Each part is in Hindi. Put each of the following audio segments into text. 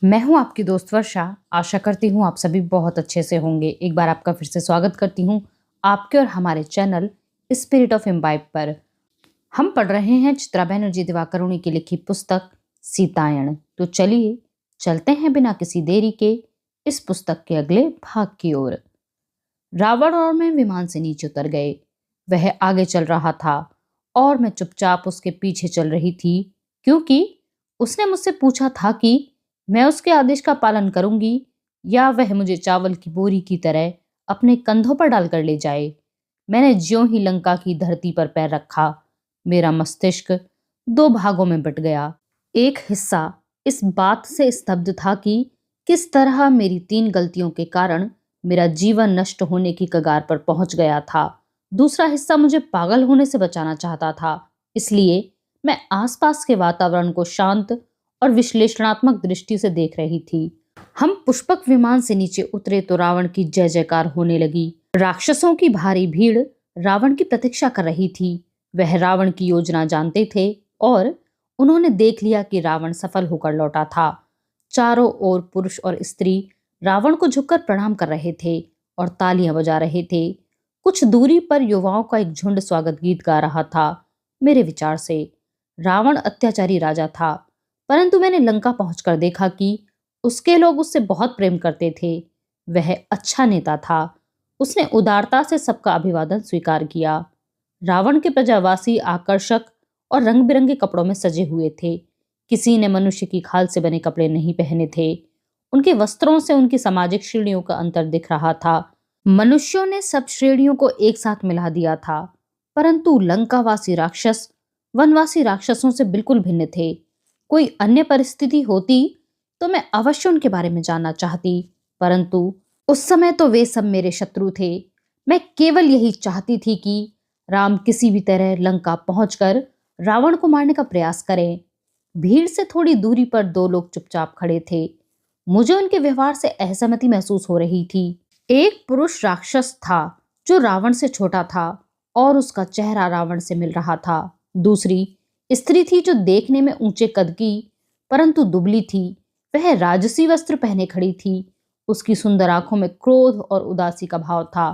मैं हूँ आपकी दोस्त वर्षा। आशा करती हूँ आप सभी बहुत अच्छे से होंगे। एक बार आपका फिर से स्वागत करती हूँ आपके और हमारे चैनल स्पिरिट ऑफ इम्बाइब पर। हम पढ़ रहे हैं चित्रा बनर्जी दिवाकरुणी की लिखी पुस्तक सीतायन। तो चलिए चलते हैं बिना किसी देरी के इस पुस्तक के अगले भाग की ओर। रावण और मैं विमान से नीचे उतर गए। वह आगे चल रहा था और मैं चुपचाप उसके पीछे चल रही थी, क्योंकि उसने मुझसे पूछा था कि मैं उसके आदेश का पालन करूंगी या वह मुझे चावल की बोरी की तरह अपने कंधों पर डालकर ले जाए। मैंने ज्यों ही लंका की धरती पर पैर रखा, मेरा मस्तिष्क दो भागों में बट गया। एक हिस्सा इस बात से स्तब्ध था कि किस तरह मेरी 3 गलतियों के कारण मेरा जीवन नष्ट होने की कगार पर पहुंच गया था। दूसरा हिस्सा मुझे पागल होने से बचाना चाहता था। इसलिए मैं आसपास के वातावरण को शांत और विश्लेषणात्मक दृष्टि से देख रही थी। हम पुष्पक विमान से नीचे उतरे तो रावण की जय जयकार होने लगी। राक्षसों की भारी भीड़ रावण की प्रतीक्षा कर रही थी। वह रावण की योजना जानते थे और उन्होंने देख लिया कि रावण सफल होकर लौटा था। चारों ओर पुरुष और स्त्री रावण को झुककर प्रणाम कर रहे थे और तालियां बजा रहे थे। कुछ दूरी पर युवाओं का एक झुंड स्वागत गीत गा रहा था। मेरे विचार से रावण अत्याचारी राजा था, परंतु मैंने लंका पहुंचकर देखा कि उसके लोग उससे बहुत प्रेम करते थे। वह अच्छा नेता था। उसने उदारता से सबका अभिवादन स्वीकार किया। रावण के प्रजावासी आकर्षक और रंग बिरंगे कपड़ों में सजे हुए थे। किसी ने मनुष्य की खाल से बने कपड़े नहीं पहने थे। उनके वस्त्रों से उनकी सामाजिक श्रेणियों का अंतर दिख रहा था। मनुष्यों ने सब श्रेणियों को एक साथ मिला दिया था, परंतु लंकावासी राक्षस वनवासी राक्षसों से बिल्कुल भिन्न थे। कोई अन्य परिस्थिति होती तो मैं अवश्य उनके बारे में जानना चाहती, परंतु उस समय तो वे सब मेरे शत्रु थे। मैं केवल यही चाहती थी कि राम किसी भी तरह लंका पहुंचकर रावण को मारने का प्रयास करें। भीड़ से थोड़ी दूरी पर 2 लोग चुपचाप खड़े थे। मुझे उनके व्यवहार से असहमति महसूस हो रही थी। एक पुरुष राक्षस था जो रावण से छोटा था और उसका चेहरा रावण से मिल रहा था। दूसरी स्त्री थी जो देखने में ऊंचे कद की परंतु दुबली थी। वह राजसी वस्त्र पहने खड़ी थी। उसकी सुंदर आंखों में क्रोध और उदासी का भाव था।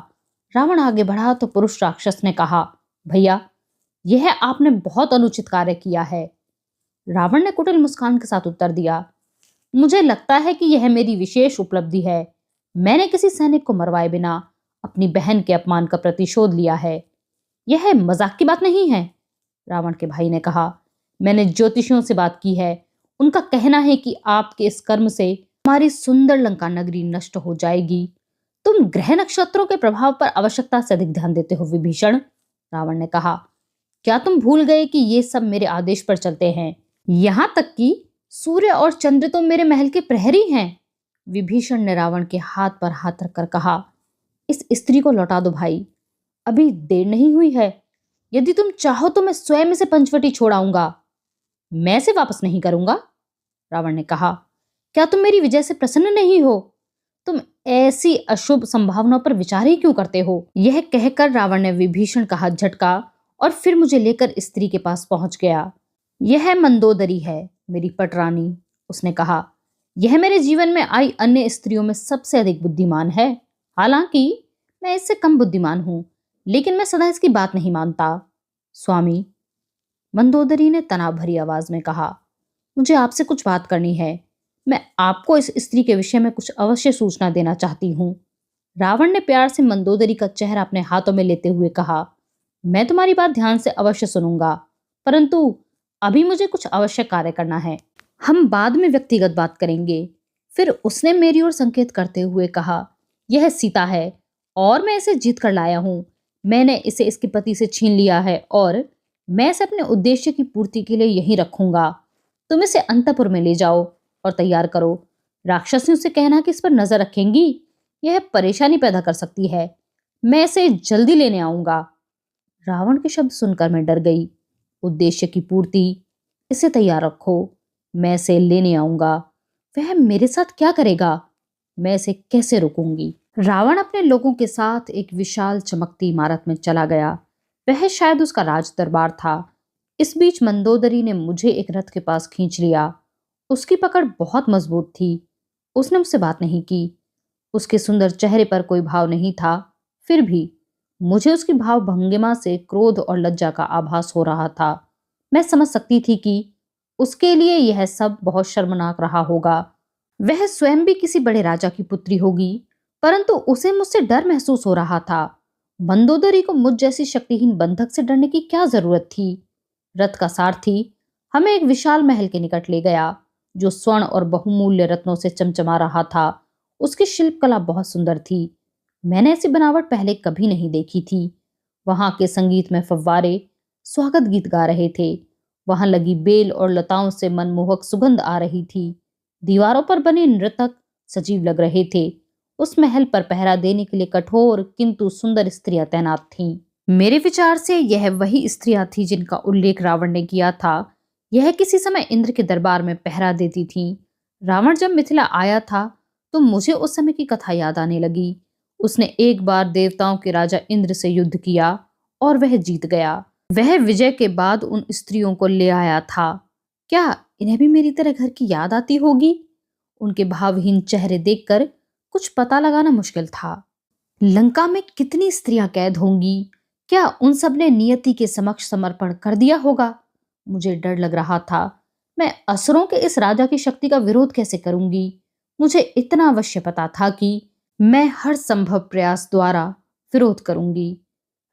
रावण आगे बढ़ा तो पुरुष राक्षस ने कहा, भैया, यह आपने बहुत अनुचित कार्य किया है। रावण ने कुटिल मुस्कान के साथ उत्तर दिया, मुझे लगता है कि यह मेरी विशेष उपलब्धि है। मैंने किसी सैनिक को मरवाए बिना अपनी बहन के अपमान का प्रतिशोध लिया है। यह मजाक की बात नहीं है। रावण के भाई ने कहा, मैंने ज्योतिषियों से बात की है। उनका कहना है कि आपके इस कर्म से हमारी सुंदर लंका नगरी नष्ट हो जाएगी। तुम ग्रह नक्षत्रों के प्रभाव पर आवश्यकता से अधिक ध्यान देते हो विभीषण। रावण ने कहा, क्या तुम भूल गए कि ये सब मेरे आदेश पर चलते हैं? यहाँ तक कि सूर्य और चंद्र तो मेरे महल के प्रहरी हैं। विभीषण ने रावण के हाथ पर हाथ रखकर कहा, इस स्त्री को लौटा दो भाई, अभी देर नहीं हुई है। यदि तुम चाहो तो मैं स्वयं इसे पंचवटी छोड़ाऊंगा। मैं इसे वापस नहीं करूंगा। रावण ने कहा, क्या तुम मेरी विजय से प्रसन्न नहीं हो? तुम ऐसी अशुभ संभावनाओं पर विचार ही क्यों करते हो? यह कहकर रावण ने विभीषण का हाथ झटका और फिर मुझे लेकर स्त्री के पास पहुंच गया। यह मंदोदरी है, मेरी पटरानी, उसने कहा। यह मेरे जीवन में आई अन्य स्त्रियों में सबसे अधिक बुद्धिमान है। हालांकि मैं इससे कम बुद्धिमान हूं, लेकिन मैं सदा इसकी बात नहीं मानता। स्वामी, मंदोदरी ने तनाव भरी आवाज में कहा, मुझे आपसे कुछ बात करनी है। मैं आपको इस स्त्री के विषय में कुछ अवश्य सूचना देना चाहती हूँ। रावण ने प्यार से मंदोदरी का चेहरा अपने हाथों में लेते हुए कहा, मैं तुम्हारी बात ध्यान से अवश्य सुनूंगा, परंतु अभी मुझे कुछ आवश्यक कार्य करना है। हम बाद में व्यक्तिगत बात करेंगे। फिर उसने मेरी ओर संकेत करते हुए कहा, यह सीता है और मैं इसे जीत कर लाया हूं। मैंने इसे इसके पति से छीन लिया है और मैं इसे अपने उद्देश्य की पूर्ति के लिए यहीं रखूंगा। तुम इसे अंतपुर में ले जाओ और तैयार करो। राक्षसियों से कहना कि इस पर नजर रखेंगी। यह परेशानी पैदा कर सकती है। मैं इसे जल्दी लेने आऊंगा। रावण के शब्द सुनकर मैं डर गई। उद्देश्य की पूर्ति, इसे तैयार रखो, मैं इसे लेने आऊंगा। वह मेरे साथ क्या करेगा? मैं इसे कैसे रोकूंगी? रावण अपने लोगों के साथ एक विशाल चमकती इमारत में चला गया। वह शायद उसका राज दरबार था। इस बीच मंदोदरी ने मुझे एक रथ के पास खींच लिया उसकी पकड़ बहुत मजबूत थी। उसने मुझसे बात नहीं की। उसके सुंदर चेहरे पर कोई भाव नहीं था। फिर भी मुझे उसकी भाव भंगिमा से क्रोध और लज्जा का आभास हो रहा था। मैं समझ सकती थी कि उसके लिए यह सब बहुत शर्मनाक रहा होगा। वह स्वयं भी किसी बड़े राजा की पुत्री होगी, परंतु उसे मुझसे डर महसूस हो रहा था। मंदोदरी को मुझ जैसी शक्तिहीन बंधक से डरने की क्या जरूरत थी? रथ का सारथी हमें एक विशाल महल के निकट ले गया, जो स्वर्ण और बहुमूल्य रत्नों से चमचमा रहा था। उसकी शिल्पकला बहुत सुंदर थी। मैंने ऐसी बनावट पहले कभी नहीं देखी थी। वहां के संगीत में फव्वारे स्वागत गीत गा रहे थे। वहां लगी बेल और लताओं से मनमोहक सुगंध आ रही थी। दीवारों पर बने नृतक सजीव लग रहे थे। उस महल पर पहरा देने के लिए कठोर किंतु सुंदर स्त्रियां तैनात थीं। मेरे विचार से यह वही स्त्रियां थी जिनका उल्लेख रावण ने किया था। यह किसी समय इंद्र के दरबार में पहरा देती थीं। रावण जब मिथिला आया था तो मुझे उस समय की कथा याद आने लगी। उसने एक बार देवताओं के राजा इंद्र से युद्ध किया और वह जीत गया। वह विजय के बाद उन स्त्रियों को ले आया था। क्या इन्हें भी मेरी तरह घर की याद आती होगी? उनके भावहीन चेहरे देखकर कुछ पता लगाना मुश्किल था। लंका में कितनी स्त्रियां कैद होंगी? क्या उन सब ने नियति के समक्ष समर्पण कर दिया होगा? मुझे डर लग रहा था। मैं असुरों के इस राजा की शक्ति का विरोध कैसे करूंगी? मुझे इतना अवश्य पता था कि मैं हर संभव प्रयास द्वारा विरोध करूंगी।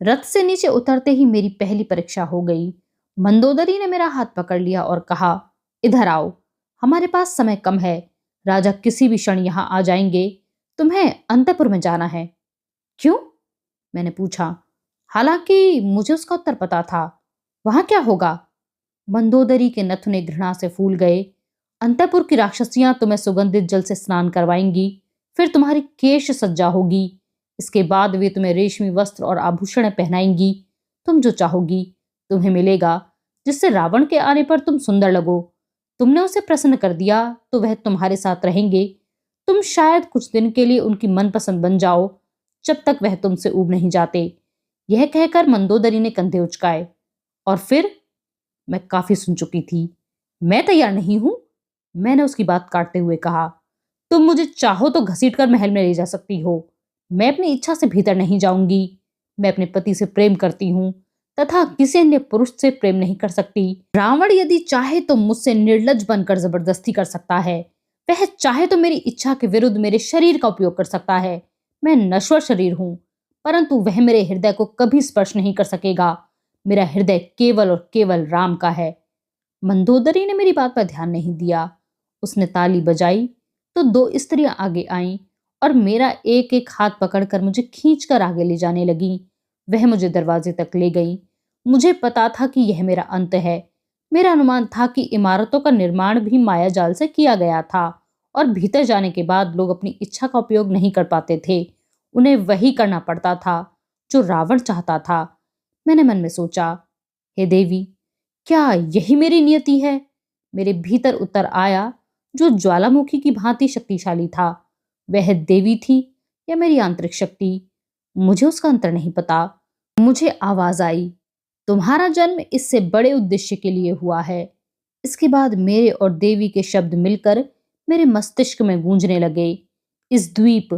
रथ से नीचे उतरते ही मेरी पहली परीक्षा हो गई। मंदोदरी ने मेरा हाथ पकड़ लिया और कहा, इधर आओ, हमारे पास समय कम है। राजा किसी भी क्षण यहाँ आ जाएंगे। तुम्हें अंतपुर में जाना है। क्यों? मैंने पूछा। हालांकि मुझे उसका उत्तर पता था। वहां क्या होगा? मंदोदरी के नथुने घृणा से फूल गए। अंतपुर की राक्षसियां तुम्हें सुगंधित जल से स्नान करवाएंगी, फिर तुम्हारी केश सज्जा होगी। इसके बाद वे तुम्हें रेशमी वस्त्र और आभूषण पहनाएंगी। तुम जो चाहोगी तुम्हें मिलेगा, जिससे रावण के आने पर तुम सुंदर लगो। तुमने उसे प्रसन्न कर दिया तो वह तुम्हारे साथ रहेंगे। तुम शायद कुछ दिन के लिए उनकी मनपसंद बन जाओ, जब तक वह तुमसे ऊब नहीं जाते। यह कहकर मंदोदरी ने कंधे उचकाए। और फिर? मैं काफी सुन चुकी थी। मैं तैयार नहीं हूं, मैंने उसकी बात काटते हुए कहा। तुम मुझे चाहो तो घसीट कर महल में ले जा सकती हो। मैं अपनी इच्छा से भीतर नहीं जाऊंगी। मैं अपने पति से प्रेम करती हूँ तथा किसी अन्य पुरुष से प्रेम नहीं कर सकती। रावण यदि चाहे तो मुझसे निर्लज बनकर जबरदस्ती कर सकता है। वह चाहे तो मेरी इच्छा के विरुद्ध मेरे शरीर का उपयोग कर सकता है। मैं नश्वर शरीर हूं, परंतु वह मेरे हृदय को कभी स्पर्श नहीं कर सकेगा। मेरा हृदय केवल और केवल राम का है। मंदोदरी ने मेरी बात पर ध्यान नहीं दिया। उसने ताली बजाई तो दो स्त्रियां आगे आईं और मेरा एक एक हाथ पकड़कर मुझे खींचकर आगे ले जाने लगी। वह मुझे दरवाजे तक ले गई। मुझे पता था कि यह मेरा अंत है। मेरा अनुमान था कि इमारतों का निर्माण भी माया जाल से किया गया था और भीतर जाने के बाद लोग अपनी इच्छा का उपयोग नहीं कर पाते थे। उन्हें वही करना पड़ता था जो रावण चाहता था। मैंने मन में सोचा, हे देवी, क्या यही मेरी नियति है? मेरे भीतर उतर आया जो ज्वालामुखी की भांति शक्तिशाली था। वह देवी थी या मेरी आंतरिक शक्ति? मुझे उसका अंतर नहीं पता। मुझे आवाज आई, तुम्हारा जन्म इससे बड़े उद्देश्य के लिए हुआ है। इसके बाद मेरे और देवी के शब्द मिलकर मेरे मस्तिष्क में गूंजने लगे। इस द्वीप,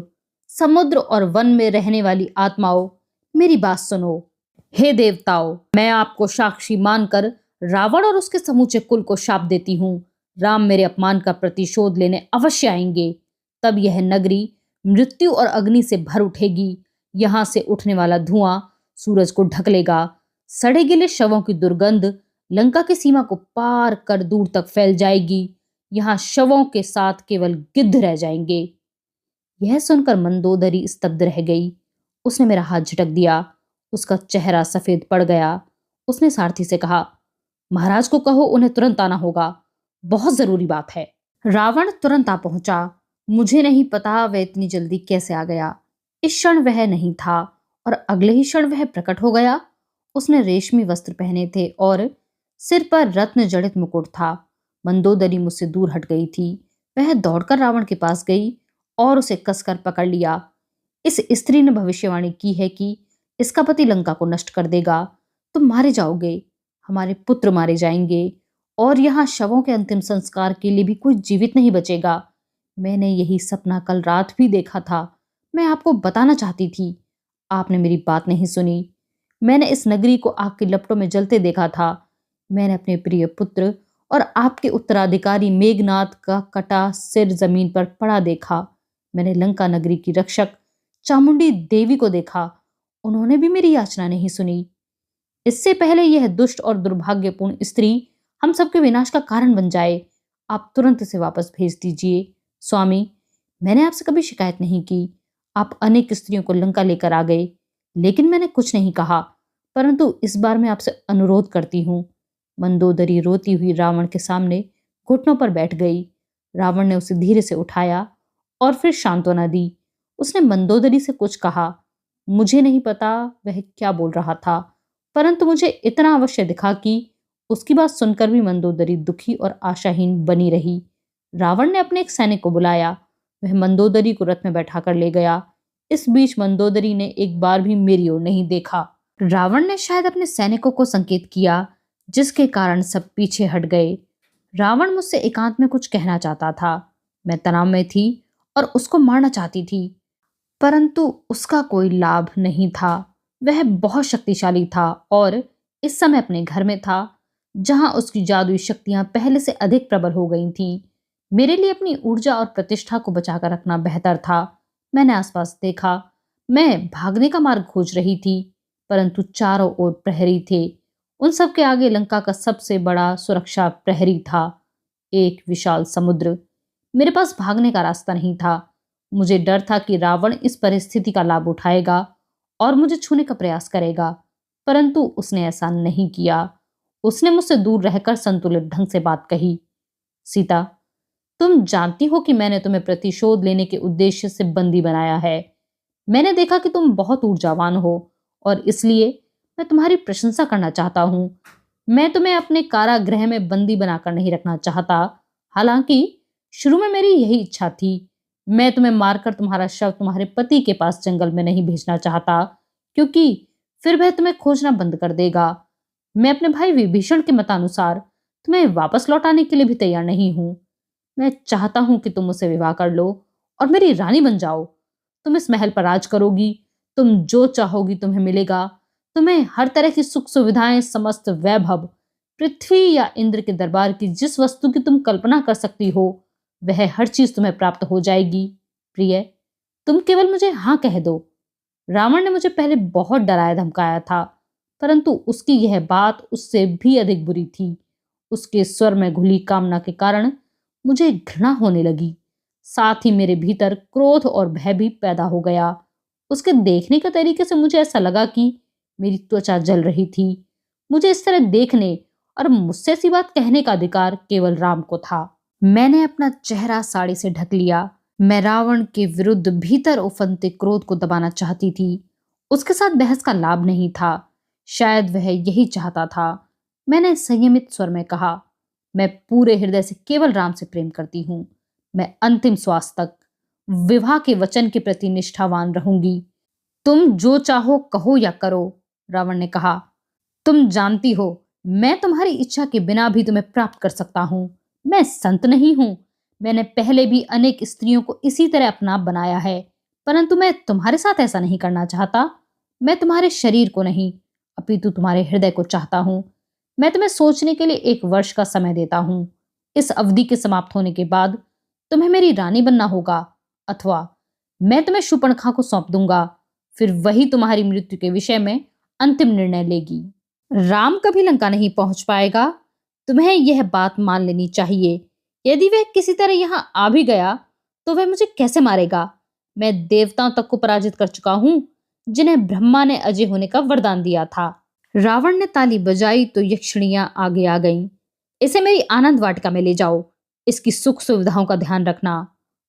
समुद्र और वन में रहने वाली आत्माओं, मेरी बात सुनो। हे देवताओं, मैं आपको साक्षी मानकर रावण और उसके समूचे कुल को शाप देती हूँ। राम मेरे अपमान का प्रतिशोध लेने अवश्य आएंगे। तब यह नगरी मृत्यु और अग्नि से भर उठेगी। यहाँ से उठने वाला धुआं सूरज को ढक लेगा। सड़े गिले शवों की दुर्गंध लंका की सीमा को पार कर दूर तक फैल जाएगी। यहाँ शवों के साथ केवल गिद्ध रह जाएंगे। यह सुनकर मंदोदरी स्तब्ध रह गई। उसने मेरा हाथ झटक दिया। उसका चेहरा सफेद पड़ गया। उसने सारथी से कहा, महाराज को कहो उन्हें तुरंत आना होगा, बहुत जरूरी बात है। रावण तुरंत आ पहुंचा। मुझे नहीं पता वह इतनी जल्दी कैसे आ गया। इस क्षण वह नहीं था और अगले ही क्षण वह प्रकट हो गया। उसने रेशमी वस्त्र पहने थे और सिर पर रत्न जड़ित मुकुट था। मंदोदरी मुझसे दूर हट गई थी। वह दौड़कर रावण के पास गई और उसे कसकर पकड़ लिया। इस स्त्री ने भविष्यवाणी की है कि इसका पति लंका को नष्ट कर देगा। तुम मारे जाओगे, हमारे पुत्र मारे जाएंगे और यहाँ शवों के अंतिम संस्कार के लिए भी कोई जीवित नहीं बचेगा। मैंने यही सपना कल रात भी देखा था। मैं आपको बताना चाहती थी, आपने मेरी बात नहीं सुनी। मैंने इस नगरी को आग की लपटों में जलते देखा था। मैंने अपने प्रिय पुत्र और आपके उत्तराधिकारी मेघनाथ का कटा सिर जमीन पर पड़ा देखा। मैंने लंका नगरी की रक्षक चामुंडी देवी को देखा। उन्होंने भी मेरी याचना नहीं सुनी। इससे पहले यह दुष्ट और दुर्भाग्यपूर्ण स्त्री हम सबके विनाश का कारण बन जाए, आप तुरंत इसे वापस भेज दीजिए। स्वामी, मैंने आपसे कभी शिकायत नहीं की। आप अनेक स्त्रियों को लंका लेकर आ गए, लेकिन मैंने कुछ नहीं कहा। परंतु इस बार मैं आपसे अनुरोध करती हूँ। मंदोदरी रोती हुई रावण के सामने घुटनों पर बैठ गई। रावण ने उसे धीरे से उठाया और फिर सांत्वना दी। उसने मंदोदरी से कुछ कहा। मुझे नहीं पता वह क्या बोल रहा था, परंतु मुझे इतना अवश्य दिखा कि उसकी बात सुनकर भी मंदोदरी दुखी और आशाहीन बनी रही। रावण ने अपने एक सैनिक को बुलाया। वह मंदोदरी को रथ में बैठाकर ले गया। इस बीच मंदोदरी ने एक बार भी मेरी ओर नहीं देखा। रावण ने शायद अपने सैनिकों को संकेत किया, जिसके कारण सब पीछे हट गए। रावण मुझसे एकांत में कुछ कहना चाहता था। मैं तनाव में थी और उसको मारना चाहती थी, परंतु उसका कोई लाभ नहीं था। वह बहुत शक्तिशाली था और इस समय अपने घर में था, जहां उसकी जादुई शक्तियां पहले से अधिक प्रबल हो गई थीं। मेरे लिए अपनी ऊर्जा और प्रतिष्ठा को बचाकर रखना बेहतर था। मैंने आसपास देखा। मैं भागने का मार्ग खोज रही थी, परंतु चारों ओर प्रहरी थे। उन सब के आगे लंका का सबसे बड़ा सुरक्षा प्रहरी था, एक विशाल समुद्र। मेरे पास भागने का रास्ता नहीं था। मुझे डर था कि रावण इस परिस्थिति का लाभ उठाएगा और मुझे छूने का प्रयास करेगा, परंतु उसने ऐसा नहीं किया। उसने मुझसे दूर रहकर संतुलित ढंग से बात कही। सीता, तुम जानती हो कि मैंने तुम्हें प्रतिशोध लेने के उद्देश्य से बंदी बनाया है। मैंने देखा कि तुम बहुत ऊर्जावान हो और इसलिए मैं तुम्हारी प्रशंसा करना चाहता हूँ। मैं तुम्हें अपने कारागृह में बंदी बनाकर नहीं रखना चाहता। हालांकि शुरू में मेरी यही इच्छा थी। मैं तुम्हें मारकर तुम्हारा शव तुम्हारे पति के पास जंगल में नहीं भेजना चाहता, क्योंकि फिर वह तुम्हें खोजना बंद कर देगा। मैं अपने भाई विभीषण के मतानुसार तुम्हें वापस लौटाने के लिए भी तैयार नहीं हूं। मैं चाहता हूं कि तुम मुझसे विवाह कर लो और मेरी रानी बन जाओ। तुम इस महल पर राज करोगी। तुम जो चाहोगी तुम्हें मिलेगा। तुम्हें हर तरह की सुख सुविधाएं, समस्त वैभव, पृथ्वी या इंद्र के दरबार की जिस वस्तु की तुम कल्पना कर सकती हो, वह हर चीज तुम्हें प्राप्त हो जाएगी। प्रिय, तुम केवल मुझे हाँ कह दो। रावण ने मुझे पहले बहुत डराया धमकाया था, परंतु उसकी यह बात उससे भी अधिक बुरी थी। उसके स्वर में घुली कामना के कारण मुझे घृणा होने लगी। साथ ही मेरे भीतर क्रोध और भय भी पैदा हो गया। उसके देखने के तरीके से मुझे ऐसा लगा कि मेरी त्वचा जल रही थी। मुझे इस तरह देखने और मुझसे ऐसी बात कहने का अधिकार केवल राम को था। मैंने अपना चेहरा साड़ी से ढक लिया। मैं रावण के विरुद्ध भीतर उफनते क्रोध को दबाना चाहती थी। उसके साथ बहस का लाभ नहीं था। शायद वह यही चाहता था। मैंने संयमित स्वर में कहा, मैं पूरे हृदय से केवल राम से प्रेम करती हूँ। मैं अंतिम श्वास तक विवाह के वचन के प्रति निष्ठावान रहूंगी। तुम जो चाहो कहो या करो, रावण ने कहा। तुम जानती हो मैं तुम्हारी इच्छा के बिना भी तुम्हें प्राप्त कर सकता हूँ। मैं संत नहीं हूँ। मैंने पहले भी अनेक स्त्रियों को इसी तरह अपना बनाया है, परंतु मैं तुम्हारे साथ ऐसा नहीं करना चाहता। मैं तुम्हारे शरीर को नहीं, अपितु तुम्हारे हृदय को चाहता हूँ। मैं तुम्हें सोचने के लिए 1 वर्ष का समय देता हूँ। इस अवधि के समाप्त होने के बाद तुम्हें मेरी रानी बनना होगा, अथवा मैं तुम्हें शूर्पणखा को सौंप दूंगा। फिर वही तुम्हारी मृत्यु के विषय में अंतिम निर्णय लेगी। राम कभी लंका नहीं पहुंच पाएगा। तुम्हें यह बात मान लेनी चाहिए। यदि वह किसी तरह यहाँ आ भी गया तो वह मुझे कैसे मारेगा? मैं देवताओं तक को पराजित कर चुका हूँ, जिन्हें ब्रह्मा ने अजय होने का वरदान दिया था। रावण ने ताली बजाई तो यक्षिणियां आगे आ गईं। इसे मेरी आनंद वाटिका में ले जाओ। इसकी सुख सुविधाओं का ध्यान रखना,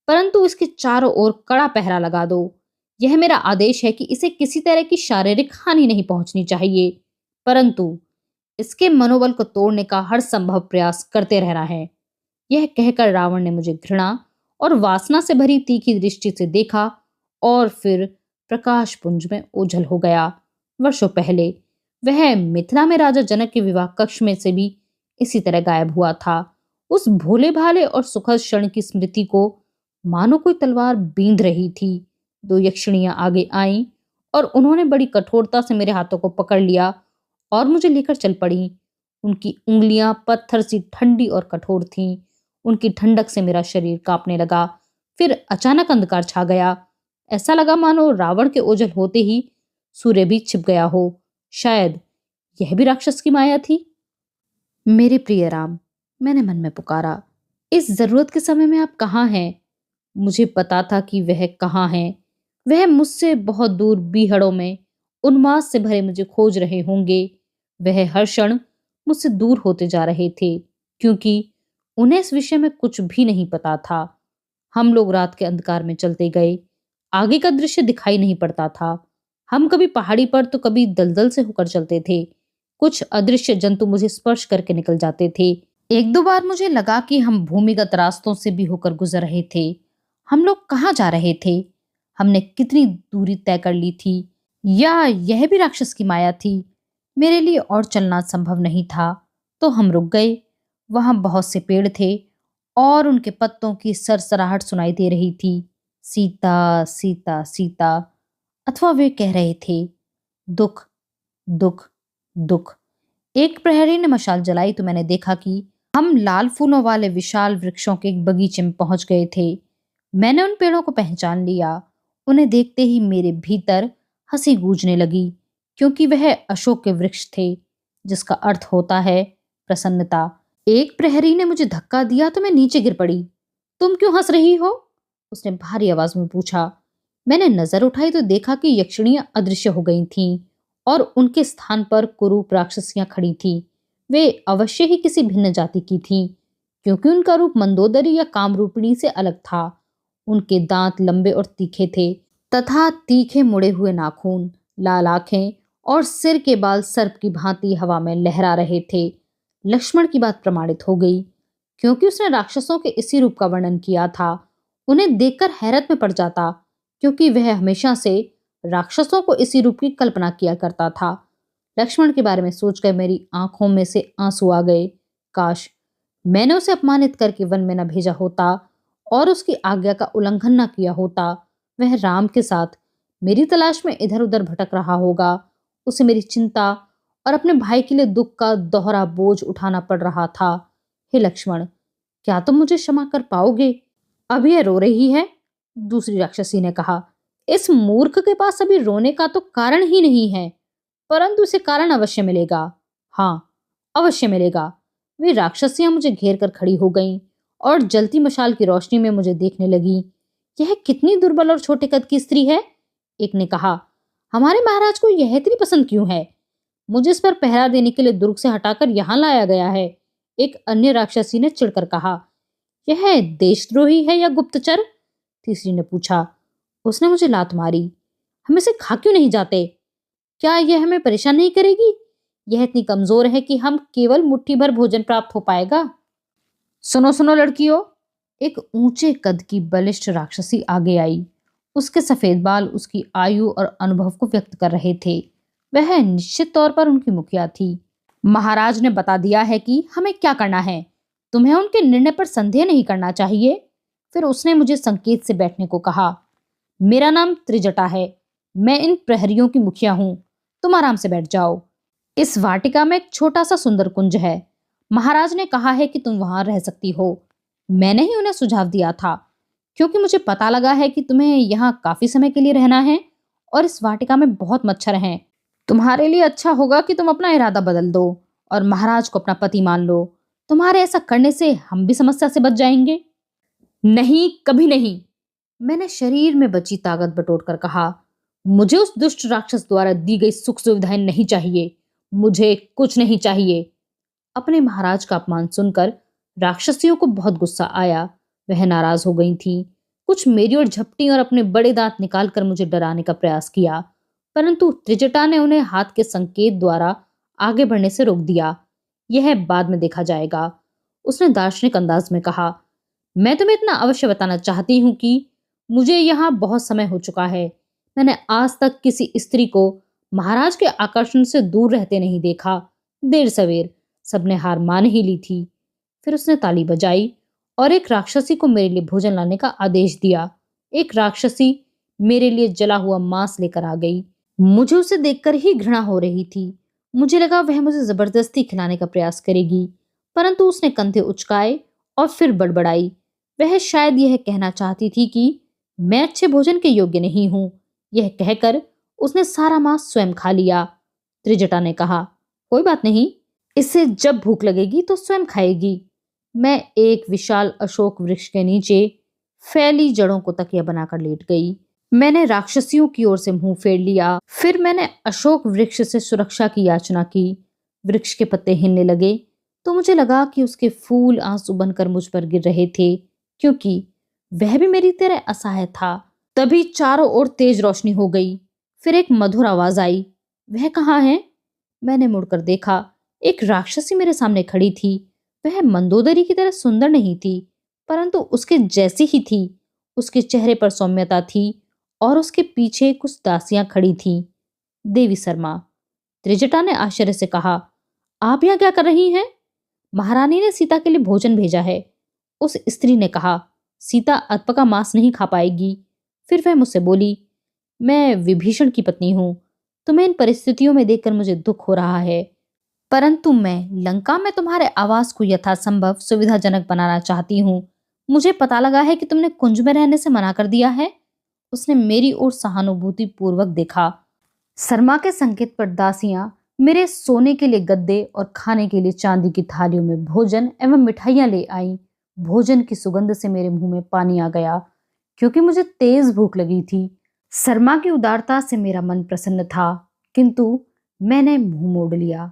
परंतु इसके चारों ओर कड़ा पहरा लगा दो। यह मेरा आदेश है कि इसे किसी तरह की शारीरिक हानि नहीं पहुंचनी चाहिए, परंतु इसके मनोबल को तोड़ने का हर संभव प्रयास करते रहना है। यह कहकर रावण ने मुझे घृणा और वासना से भरी तीखी दृष्टि से देखा और फिर प्रकाश पुंज में ओझल हो गया। वर्षों पहले वह मिथिला में राजा जनक के विवाह कक्ष में से भी इसी तरह गायब हुआ था। उस भोले भाले और सुखद क्षण की स्मृति को मानो कोई तलवार बींध रही थी। दो यक्षिणियां आगे आईं और उन्होंने बड़ी कठोरता से मेरे हाथों को पकड़ लिया और मुझे लेकर चल पड़ी। उनकी उंगलियां पत्थर सी ठंडी और कठोर थीं। उनकी ठंडक से मेरा शरीर कांपने लगा। फिर अचानक अंधकार छा गया। ऐसा लगा मानो रावण के ओझल होते ही सूर्य भी छिप गया हो। शायद यह भी राक्षस की माया थी। मेरे प्रिय राम, मैंने मन में पुकारा, इस जरूरत के समय में आप कहाँ हैं? मुझे पता था कि वह कहाँ हैं। वह मुझसे बहुत दूर बीहड़ों में उन्माद से भरे मुझे खोज रहे होंगे। वह हर क्षण मुझसे दूर होते जा रहे थे, क्योंकि उन्हें इस विषय में कुछ भी नहीं पता था। हम लोग रात के अंधकार में चलते गए। आगे का दृश्य दिखाई नहीं पड़ता था। हम कभी पहाड़ी पर तो कभी दलदल से होकर चलते थे। कुछ अदृश्य जंतु मुझे स्पर्श करके निकल जाते थे। एक दो बार मुझे लगा कि हम भूमिगत रास्तों से भी होकर गुजर रहे थे। हम लोग कहाँ जा रहे थे? हमने कितनी दूरी तय कर ली थी? या यह भी राक्षस की माया थी? मेरे लिए और चलना संभव नहीं था, तो हम रुक गए। वहां बहुत से पेड़ थे और उनके पत्तों की सरसराहट सुनाई दे रही थी। सीता सीता सीता, अथवा वे कह रहे थे दुख दुख दुख। एक प्रहरी ने मशाल जलाई तो मैंने देखा कि हम लाल फूलों वाले विशाल वृक्षों के एक बगीचे में पहुंच गए थे। मैंने उन पेड़ों को पहचान लिया। उन्हें देखते ही मेरे भीतर हंसी गूंजने लगी, क्योंकि वह अशोक के वृक्ष थे, जिसका अर्थ होता है प्रसन्नता। एक प्रहरी ने मुझे धक्का दिया तो मैं नीचे गिर पड़ी। तुम क्यों हंस रही हो? उसने भारी आवाज में पूछा। मैंने नजर उठाई तो देखा कि यक्षिणियां अदृश्य हो गई थीं और उनके स्थान पर कुरूप राक्षसियां खड़ी थीं। वे अवश्य ही किसी भिन्न जाति की थीं, क्योंकि उनका रूप मंदोदरी या कामरूपिणी से अलग था। उनके दांत लंबे और तीखे थे तथा तीखे मुड़े हुए नाखून, लाल आंखें और सिर के बाल सर्प की भांति हवा में लहरा रहे थे। लक्ष्मण की बात प्रमाणित हो गई, क्योंकि उसने राक्षसों के इसी रूप का वर्णन किया था। उन्हें देखकर हैरत में पड़ जाता, क्योंकि वह हमेशा से राक्षसों को इसी रूप की कल्पना किया करता था। लक्ष्मण के बारे में सोचकर मेरी आंखों में से आंसू आ गए। काश मैंने उसे अपमानित करके वन में न भेजा होता और उसकी आज्ञा का उल्लंघन न किया होता। वह राम के साथ मेरी तलाश में इधर उधर भटक रहा होगा। उसे मेरी चिंता और अपने भाई के लिए दुख का दोहरा बोझ उठाना पड़ रहा था। हे लक्ष्मण, क्या तुम मुझे क्षमा कर पाओगे? अब यह रो रही है, दूसरी राक्षसी ने कहा। इस मूर्ख के पास अभी रोने का तो कारण ही नहीं है, परंतु इसे कारण अवश्य मिलेगा। हाँ, अवश्य मिलेगा। वे राक्षसियां मुझे घेर कर खड़ी हो गईं और जलती मशाल की रोशनी में मुझे देखने लगी। यह कितनी दुर्बल और छोटे कद की स्त्री है, एक ने कहा। हमारे महाराज को यह इतनी पसंद क्यों है? मुझे इस पर पहरा देने के लिए दुर्ग से हटाकर यहाँ लाया गया है, एक अन्य राक्षसी ने चिढ़कर कहा। यह देशद्रोही है या गुप्तचर? तीसरी ने पूछा। उसने मुझे लात मारी। हम इसे खा क्यों नहीं जाते? क्या यह हमें परेशान नहीं करेगी? यह इतनी कमजोर है कि हम केवल मुट्ठी भर भोजन प्राप्त हो पाएगा। सुनो सुनो लड़कियों, एक ऊंचे कद की बलिष्ठ राक्षसी आगे आई। उसके सफेद बाल उसकी आयु और अनुभव को व्यक्त कर रहे थे। वह निश्चित तौर पर उनकी मुखिया थी। महाराज ने बता दिया है कि हमें क्या करना है। तुम्हें उनके निर्णय पर संदेह नहीं करना चाहिए। फिर उसने मुझे संकेत से बैठने को कहा। मेरा नाम त्रिजटा है। मैं इन प्रहरियों की मुखिया हूं। तुम आराम से बैठ जाओ। इस वाटिका में एक छोटा सा सुंदर कुंज है। महाराज ने कहा है कि तुम वहां रह सकती हो। मैंने ही उन्हें सुझाव दिया था, क्योंकि मुझे पता लगा है कि तुम्हें यहाँ काफी समय के लिए रहना है और इस वाटिका में बहुत मच्छर हैं। तुम्हारे लिए अच्छा होगा कि तुम अपना इरादा बदल दो और महाराज को अपना पति मान लो। तुम्हारे ऐसा करने से हम भी समस्या से बच जाएंगे। नहीं, कभी नहीं, मैंने शरीर में बची ताकत बटोरकर कहा। मुझे उस दुष्ट राक्षस द्वारा दी गई सुख सुविधाएं नहीं चाहिए। मुझे कुछ नहीं चाहिए। अपने महाराज का अपमान सुनकर राक्षसियों को बहुत गुस्सा आया। वह नाराज हो गई थी। कुछ मेरी ओर झपटी और अपने बड़े दांत निकालकर मुझे डराने का प्रयास किया, परंतु त्रिजटा ने उन्हें हाथ के संकेत द्वारा आगे बढ़ने से रोक दिया। यह बाद में देखा जाएगा, उसने दार्शनिक अंदाज में कहा। मैं तुम्हें इतना अवश्य बताना चाहती हूँ कि मुझे यहाँ बहुत समय हो चुका है। मैंने आज तक किसी स्त्री को महाराज के आकर्षण से दूर रहते नहीं देखा। देर सवेर सबने हार मान ही ली थी। फिर उसने ताली बजाई और एक राक्षसी को मेरे लिए भोजन लाने का आदेश दिया। एक राक्षसी मेरे लिए जला हुआ मांस लेकर आ गई। मुझे उसे देखकर ही घृणा हो रही थी। मुझे लगा वह मुझे जबरदस्ती खिलाने का प्रयास करेगी, परंतु उसने कंधे उचकाए और फिर बड़बड़ाई। वह शायद यह कहना चाहती थी कि मैं अच्छे भोजन के योग्य नहीं हूं। यह कहकर उसने सारा मांस स्वयं खा लिया। त्रिजटा ने कहा, कोई बात नहीं, इससे जब भूख लगेगी तो स्वयं खाएगी। मैं एक विशाल अशोक वृक्ष के नीचे फैली जड़ों को तकिया बनाकर लेट गई। मैंने राक्षसियों की ओर से मुंह फेर लिया। फिर मैंने अशोक वृक्ष से सुरक्षा की याचना की। वृक्ष के पत्ते हिलने लगे तो मुझे लगा कि उसके फूल आंसू बनकर मुझ पर गिर रहे थे, क्योंकि वह भी मेरी तरह असहाय था। तभी चारों ओर तेज रोशनी हो गई। फिर एक मधुर आवाज आई, वह कहाँ है? मैंने मुड़कर देखा। एक राक्षसी मेरे सामने खड़ी थी। वह मंदोदरी की तरह सुंदर नहीं थी, परंतु उसके जैसी ही थी। उसके चेहरे पर सौम्यता थी और उसके पीछे कुछ दासियां खड़ी थीं। देवी शर्मा, त्रिजटा ने आश्चर्य से कहा, आप यहाँ क्या कर रही हैं? महारानी ने सीता के लिए भोजन भेजा है। उस स्त्री ने कहा, सीता अत्प का मांस नहीं खा पाएगी। फिर वह मुझसे बोली, मैं विभीषण की पत्नी हूं। तुम्हें इन परिस्थितियों में देखकर मुझे दुख हो रहा है, परंतु मैं लंका में तुम्हारे आवास को यथासंभव सुविधाजनक बनाना चाहती हूँ। मुझे पता लगा है कि तुमने कुंज में रहने से मना कर दिया है। उसने मेरी ओर सहानुभूति पूर्वक देखा। शर्मा के संकेत पर दासियां मेरे सोने के लिए गद्दे और खाने के लिए चांदी की थालियों में भोजन एवं मिठाइयां ले आईं। भोजन की सुगंध से मेरे मुंह में पानी आ गया, क्योंकि मुझे तेज भूख लगी थी। शर्मा की उदारता से मेरा मन प्रसन्न था, किंतु मैंने मुंह मोड़ लिया।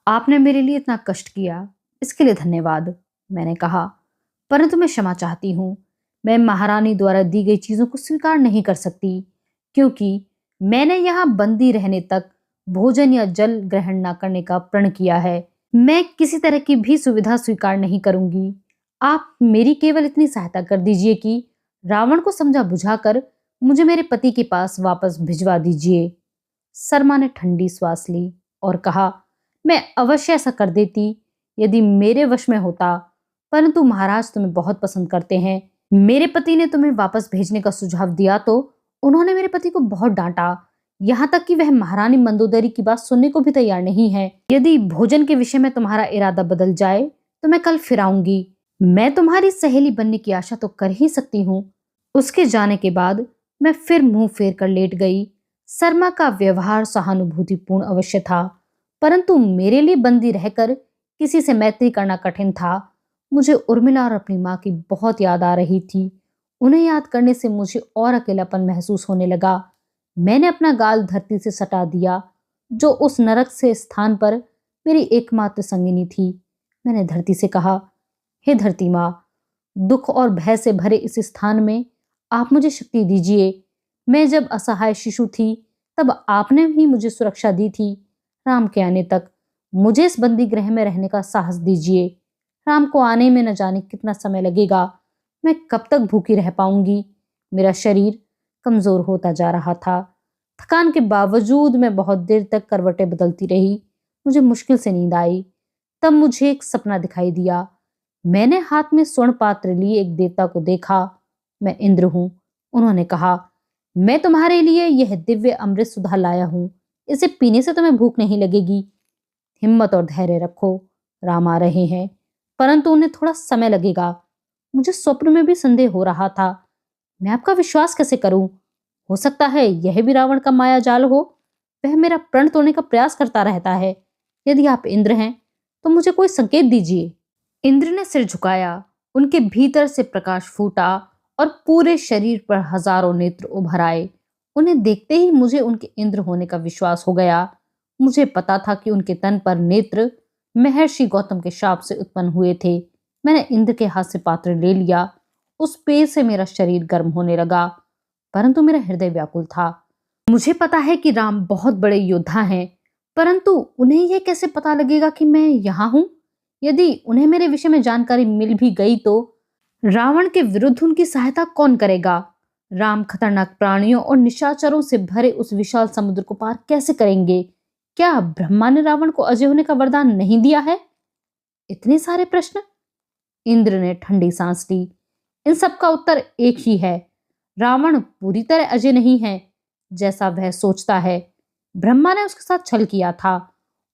आपने मेरे लिए इतना कष्ट किया, इसके लिए धन्यवाद, मैंने कहा, परंतु मैं क्षमा चाहती हूँ। मैं महारानी द्वारा दी गई चीजों को स्वीकार नहीं कर सकती, क्योंकि मैंने यहाँ बंदी रहने तक भोजन या जल ग्रहण न करने का प्रण किया है। मैं किसी तरह की भी सुविधा स्वीकार नहीं करूंगी। आप मेरी केवल इतनी सहायता कर दीजिए कि रावण को समझा बुझाकर मुझे मेरे पति के पास वापस भिजवा दीजिए। शर्मा ने ठंडी श्वास ली और कहा, मैं अवश्य ऐसा कर देती यदि मेरे वश में होता, परंतु महाराज तुम्हें बहुत पसंद करते हैं। मेरे पति ने तुम्हें वापस भेजने का सुझाव दिया तो उन्होंने मेरे पति को बहुत डांटा, यहाँ तक कि वह महारानी मंदोदरी की बात सुनने को भी तैयार नहीं है। यदि भोजन के विषय में तुम्हारा इरादा बदल जाए तो मैं कल फिर आऊंगी। मैं तुम्हारी सहेली बनने की आशा तो कर ही सकती हूँ। उसके जाने के बाद मैं फिर मुंह फेर कर लेट गई। शर्मा का व्यवहार सहानुभूतिपूर्ण अवश्य था, परंतु मेरे लिए बंदी रहकर किसी से मैत्री करना कठिन था। मुझे उर्मिला और अपनी माँ की बहुत याद आ रही थी। उन्हें याद करने से मुझे और अकेलापन महसूस होने लगा। मैंने अपना गाल धरती से सटा दिया, जो उस नरक से स्थान पर मेरी एकमात्र संगिनी थी। मैंने धरती से कहा, हे धरती माँ, दुख और भय से भरे इस स्थान में आप मुझे शक्ति दीजिए। मैं जब असहाय शिशु थी तब आपने ही मुझे सुरक्षा दी थी। राम के आने तक मुझे इस बंदी गृह में रहने का साहस दीजिए। राम को आने में न जाने कितना समय लगेगा। मैं कब तक भूखी रह पाऊंगी? मेरा शरीर कमजोर होता जा रहा था। थकान के बावजूद मैं बहुत देर तक करवटें बदलती रही। मुझे मुश्किल से नींद आई। तब मुझे एक सपना दिखाई दिया। मैंने हाथ में स्वर्ण पात्र लिए एक देवता को देखा। मैं इंद्र हूं। उन्होंने कहा, मैं तुम्हारे लिए यह दिव्य अमृत सुधा लाया हूं। इसे पीने से तुम्हें भूख नहीं लगेगी। हिम्मत और धैर्य रखो। राम आ रहे हैं, परंतु उन्हें थोड़ा समय लगेगा। मुझे स्वप्न में भी संदेह हो रहा था। मैं आपका विश्वास कैसे करूं? हो सकता है यह भी रावण का माया जाल हो। वह मेरा प्रण तोड़ने का प्रयास करता रहता है। यदि आप इंद्र हैं तो मुझे कोई संकेत दीजिए। इंद्र ने सिर झुकाया। उनके भीतर से प्रकाश फूटा और पूरे शरीर पर हजारों नेत्र उभर आए। उन्हें देखते ही मुझे उनके इंद्र होने का विश्वास हो गया। मुझे पता था कि उनके तन पर नेत्र महर्षि गौतम के शाप से उत्पन्न हुए थे। मैंने इंद्र के हाथ से पात्र ले लिया। उस पेय से मेरा शरीर गर्म होने लगा, परंतु मेरा हृदय व्याकुल था। मुझे पता है कि राम बहुत बड़े योद्धा हैं, परंतु उन्हें यह कैसे पता लगेगा कि मैं यहाँ हूं? यदि उन्हें मेरे विषय में जानकारी मिल भी गई तो रावण के विरुद्ध उनकी सहायता कौन करेगा? राम खतरनाक प्राणियों और निशाचरों से भरे उस विशाल समुद्र को पार कैसे करेंगे? क्या ब्रह्मा ने रावण को अजय होने का वरदान नहीं दिया है? इतने सारे प्रश्न? इंद्र ने ठंडी सांस ली। इन सब का उत्तर एक ही है। रावण पूरी तरह अजय नहीं है जैसा वह सोचता है। ब्रह्मा ने उसके साथ छल किया था।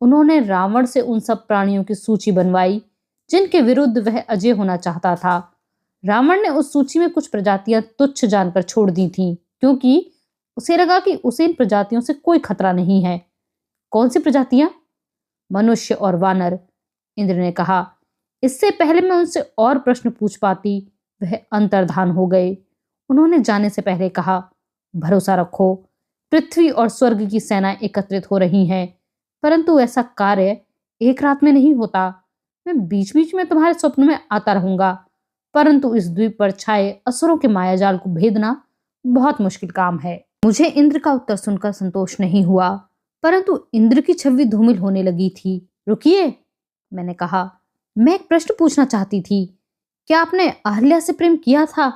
उन्होंने रावण से उन सब प्राणियों की सूची बनवाई जिनके विरुद्ध वह अजय होना चाहता था। रावण ने उस सूची में कुछ प्रजातियां तुच्छ जानकर छोड़ दी थीं, क्योंकि उसे लगा कि उसे इन प्रजातियों से कोई खतरा नहीं है। कौन सी प्रजातियां? मनुष्य और वानर, इंद्र ने कहा। इससे पहले मैं उनसे और प्रश्न पूछ पाती, वह अंतर्धान हो गए। उन्होंने जाने से पहले कहा, भरोसा रखो, पृथ्वी और स्वर्ग की सेनाएं एकत्रित हो रही हैं, परंतु ऐसा कार्य एक रात में नहीं होता। मैं बीच बीच में तुम्हारे स्वप्न में आता रहूंगा, परंतु इस द्वीप पर छाए असुरों के मायाजाल को भेदना बहुत मुश्किल काम है। मुझे इंद्र का उत्तर सुनकर संतोष नहीं हुआ, परंतु इंद्र की छवि धूमिल होने लगी थी। रुकिए, मैंने कहा, मैं एक प्रश्न पूछना चाहती थी। क्या आपने अहल्या से प्रेम किया था?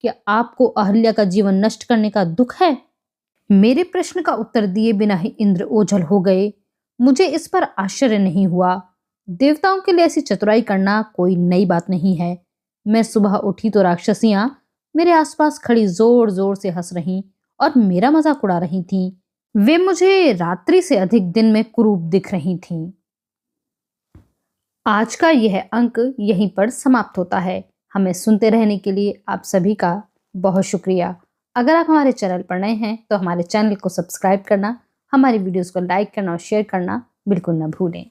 क्या आपको अहल्या का जीवन नष्ट करने का दुख है? मेरे प्रश्न का उत्तर दिए बिना ही इंद्र ओझल हो गए। मुझे इस पर आश्चर्य नहीं हुआ। देवताओं के लिए ऐसी चतुराई करना कोई नई बात नहीं है। मैं सुबह उठी तो राक्षसियां मेरे आसपास खड़ी जोर जोर से हंस रहीं और मेरा मजाक उड़ा रही थीं। वे मुझे रात्रि से अधिक दिन में कुरूप दिख रही थीं। आज का यह अंक यहीं पर समाप्त होता है। हमें सुनते रहने के लिए आप सभी का बहुत शुक्रिया। अगर आप हमारे चैनल पर नए हैं तो हमारे चैनल को सब्सक्राइब करना, हमारी वीडियोस को लाइक करना और शेयर करना बिल्कुल न भूलें।